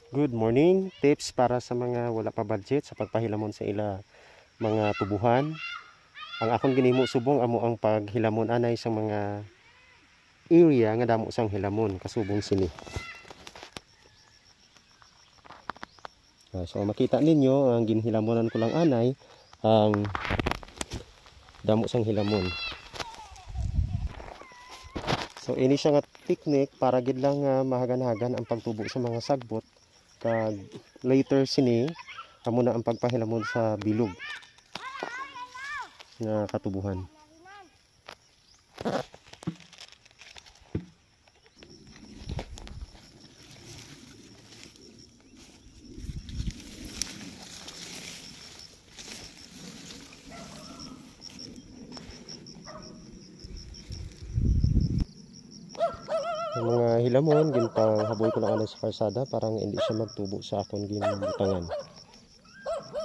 Good morning. Tips para sa mga wala pa budget sa pagpahilamon sa ila mga tubuhan. Ang akong ginhimo subong amo ang paghilamon anay sa mga area nga damo sang hilamon kasubong sini. So makita ninyo ang ginhilamonan ko lang anay ang damo sang hilamon. So ini siya nga technique para gid lang mahagan-hagan ang pagtubo sa mga sagbot. Kag later sini amo na ang pagpahilamon sa bilog nga katubuhan. Ang mga hilamon ginpang haboy ko lang ano sa karsada para hindi siya magtubo sa akong ginbutangan.